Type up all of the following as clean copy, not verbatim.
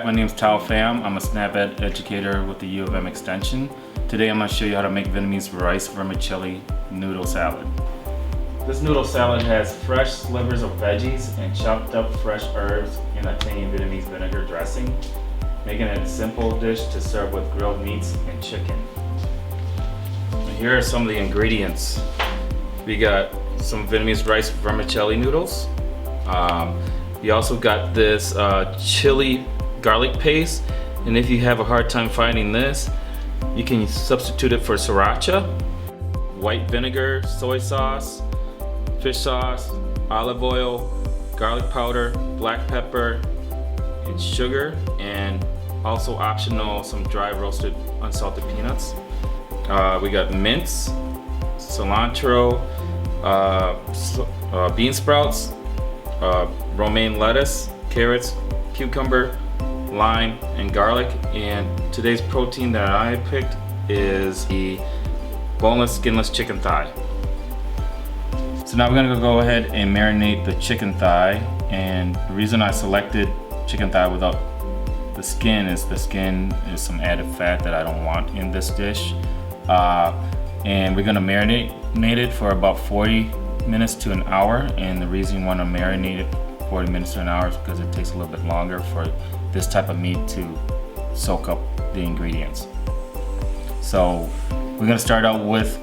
my name is Tao Pham. I'm a SNAP Ed educator with the U of M Extension. Today I'm going to show you how to make Vietnamese rice vermicelli noodle salad. This noodle salad has fresh slivers of veggies and chopped up fresh herbs in a tangy Vietnamese vinegar dressing, making it a simple dish to serve with grilled meats and chicken. And here are some of the ingredients. We got some Vietnamese rice vermicelli noodles. We also got this chili garlic paste, and if you have a hard time finding this, you can substitute it for sriracha, white vinegar, soy sauce, fish sauce, olive oil, garlic powder, black pepper, and sugar, and also optional some dry roasted unsalted peanuts. We got mince, cilantro, bean sprouts, romaine lettuce, carrots, cucumber, lime, and garlic. And today's protein that I picked is the boneless, skinless chicken thigh. So now we're gonna go ahead and marinate the chicken thigh. And the reason I selected chicken thigh without the skin is some added fat that I don't want in this dish. And we're gonna marinate it for about 40 minutes to an hour. And the reason you wanna marinate it 40 minutes to an hour is because it takes a little bit longer for this type of meat to soak up the ingredients. So we're gonna start out with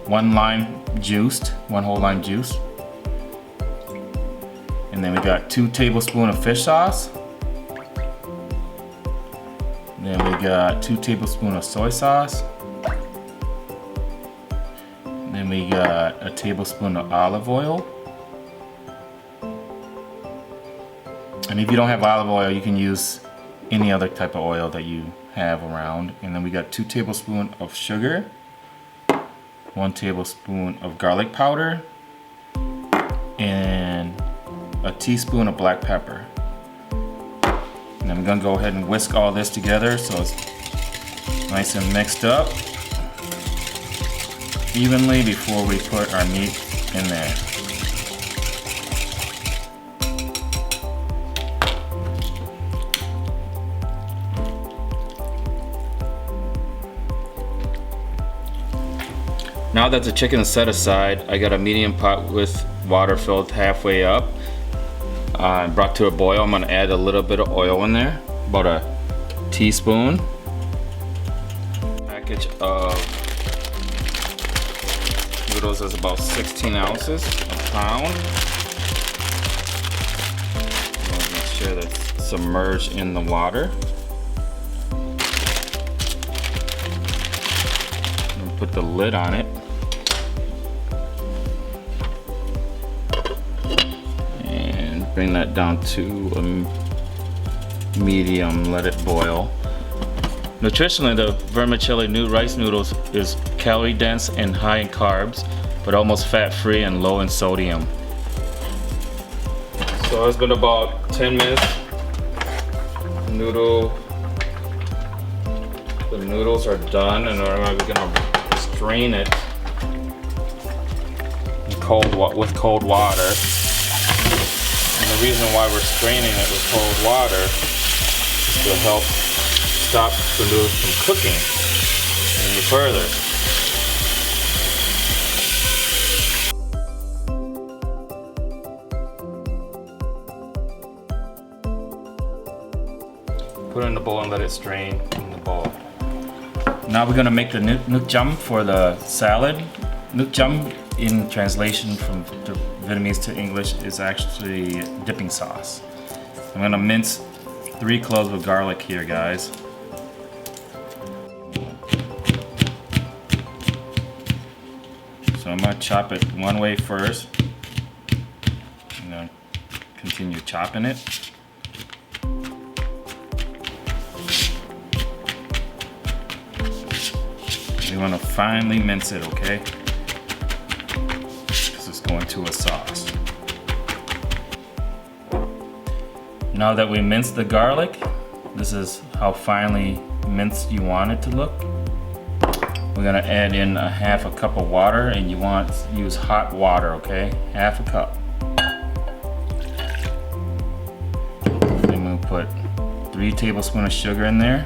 one whole lime juice. And then we got 2 tablespoons of fish sauce. Then we got 2 tablespoons of soy sauce. Then we got a tablespoon of olive oil. And if you don't have olive oil, you can use any other type of oil that you have around. And then we got 2 tablespoons of sugar, 1 tablespoon of garlic powder, and a teaspoon of black pepper. And I'm gonna go ahead and whisk all this together so it's nice and mixed up evenly before we put our meat in there. Now that the chicken is set aside, I got a medium pot with water filled halfway up. Brought to a boil. I'm gonna add a little bit of oil in there, about a teaspoon. Package of noodles is about 16 ounces, a pound. Make sure that's submerged in the water. And put the lid on it. Bring that down to a medium, let it boil. Nutritionally, the vermicelli rice noodles is calorie dense and high in carbs, but almost fat free and low in sodium. So it's been about 10 minutes. The noodles are done, and we're gonna strain it with cold water. And the reason why we're straining it with cold water is to help stop the noodles from cooking any further. Put it in the bowl and let it strain in the bowl. Now we're gonna make the nuc cham for the salad. Nuc cham, in translation from Vietnamese to English, is actually dipping sauce. I'm gonna mince 3 cloves of garlic here, guys. So I'm gonna chop it one way first. I'm gonna continue chopping it. You wanna finely mince it, okay? Going to a sauce. Now that we minced the garlic, this is how finely minced you want it to look. We're gonna add in a half a cup of water, and you want to use hot water, okay? Half a cup. Then we'll put 3 tablespoons of sugar in there.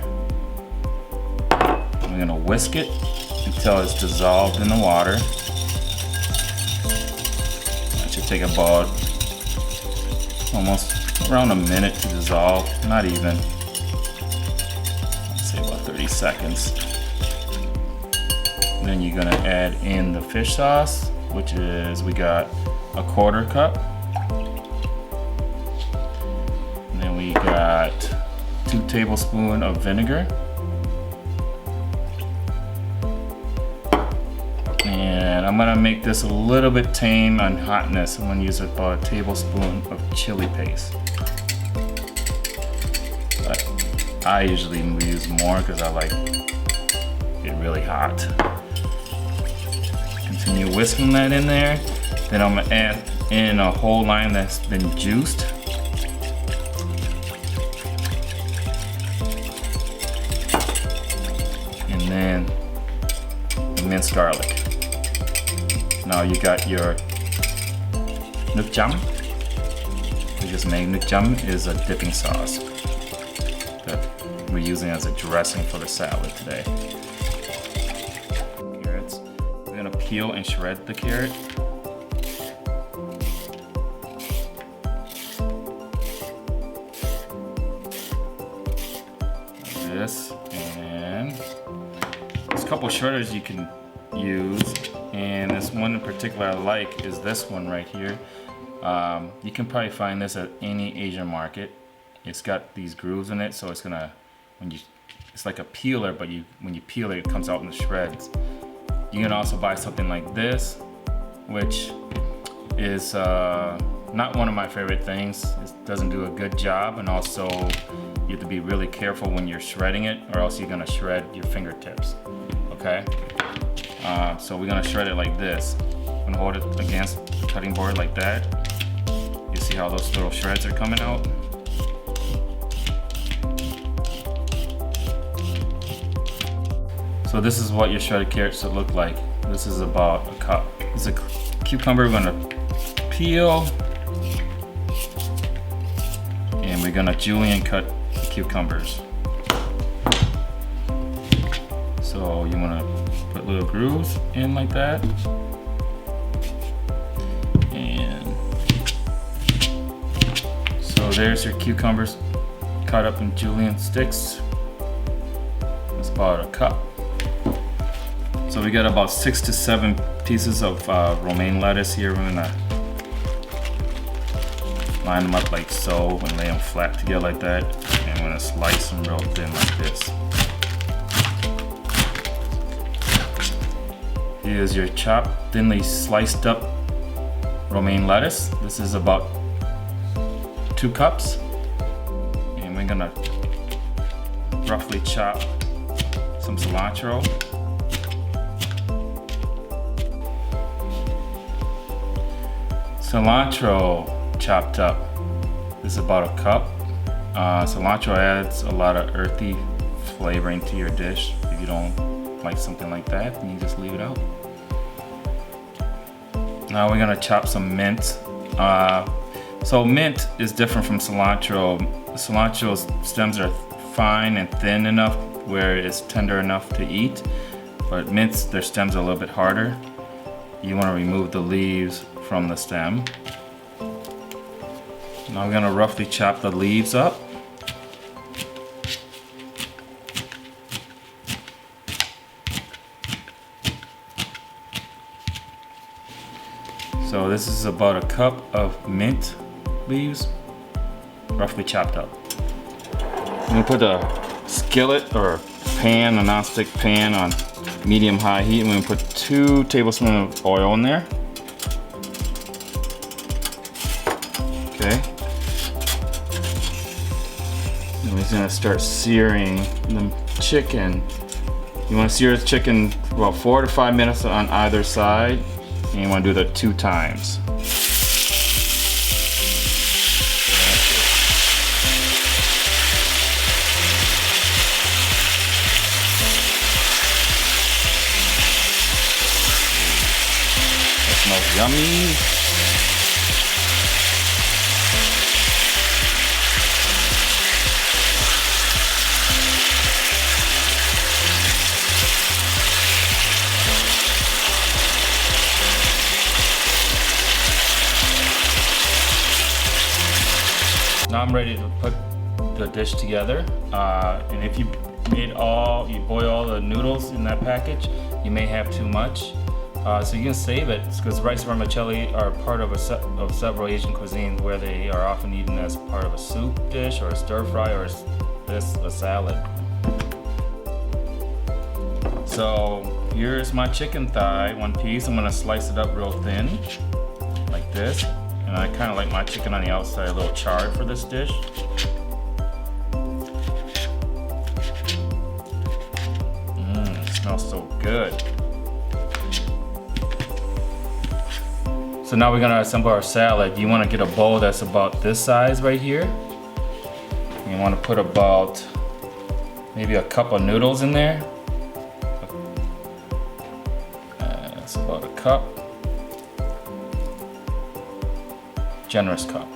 We're gonna whisk it until it's dissolved in the water. That should take about almost around a minute to dissolve, not even. I'd say about 30 seconds. Then you're gonna add in the fish sauce, which is, we got a 1/4 cup. And then we got 2 tablespoons of vinegar. And I'm gonna make this a little bit tame on hotness. I'm gonna use about a tablespoon of chili paste. But I usually use more because I like it really hot. Continue whisking that in there. Then I'm gonna add in a whole lime that's been juiced. And then the minced garlic. Now you got your nước chấm. We just made nước chấm is a dipping sauce that we're using as a dressing for the salad today. Carrots. We're gonna peel and shred the carrot. Like this, and there's a couple shredders you can use. And this one in particular I like is this one right here. You can probably find this at any Asian market. It's got these grooves in it, so it's gonna, it's like a peeler, but when you peel it, it comes out in the shreds. You can also buy something like this, which is not one of my favorite things. It doesn't do a good job, and also you have to be really careful when you're shredding it, or else you're gonna shred your fingertips. Okay. So we're gonna shred it like this. I'm gonna hold it against the cutting board like that. You see how those little shreds are coming out? So this is what your shredded carrots should look like. This is about a cup. This is a cucumber we're gonna peel. And we're gonna julienne cut the cucumbers. So you wanna put little grooves in like that. And so there's your cucumbers cut up in julienne sticks. That's about a cup. So we got about 6 to 7 pieces of romaine lettuce here. We're gonna line them up like so and lay them flat together like that. And we're gonna slice them real thin like this. Here's your chopped, thinly sliced up romaine lettuce. This is about 2 cups. And we're gonna roughly chop some cilantro. Cilantro chopped up. This is about a cup. Cilantro adds a lot of earthy flavoring to your dish. If you don't like something like that, then you just leave it out. Now we're gonna chop some mint. So mint is different from cilantro. Cilantro's stems are fine and thin enough where it's tender enough to eat, but mints, their stems are a little bit harder. You wanna remove the leaves from the stem. Now we're gonna roughly chop the leaves up. So this is about a cup of mint leaves, roughly chopped up. I'm gonna put a skillet or pan, a nonstick pan on medium-high heat, and we're gonna put 2 tablespoons of oil in there. Okay. And we're gonna start searing the chicken. You wanna sear the chicken about 4 to 5 minutes on either side. And you want to do that 2 times. That smells yummy. I'm ready to put the dish together. And if you boil all the noodles in that package, you may have too much. So you can save it because rice vermicelli are part of several Asian cuisines where they are often eaten as part of a soup dish or a stir fry or a salad. So here's my chicken thigh, one piece. I'm gonna slice it up real thin, like this. And I kind of like my chicken on the outside a little charred for this dish. It smells so good. So now we're gonna assemble our salad. You wanna get a bowl that's about this size right here. You wanna put about maybe a cup of noodles in there. That's about a cup. Generous cup.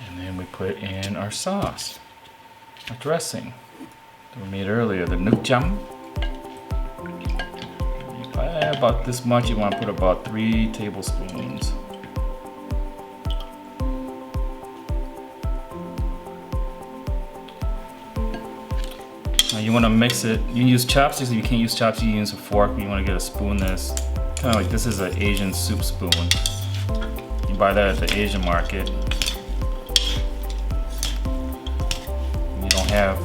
And then we put in our sauce, our dressing that we made earlier, the nukjam. About this much, you want to put about 3 tablespoons. Now you want to mix it. You can use chopsticks. If you can't use chopsticks, you can use a fork. But you want to get a spoon that's kind of like this is an Asian soup spoon. You buy that at the Asian market. You don't have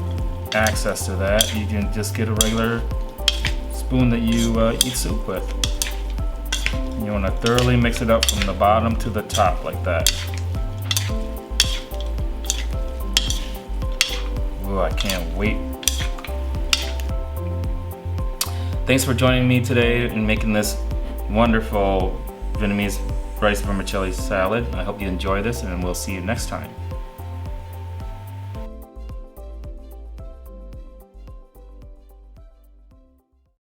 access to that, you can just get a regular spoon that you eat soup with. You want to thoroughly mix it up from the bottom to the top like that. Ooh, I can't wait. Thanks for joining me today in making this wonderful Vietnamese rice vermicelli salad. I hope you enjoy this, and we'll see you next time.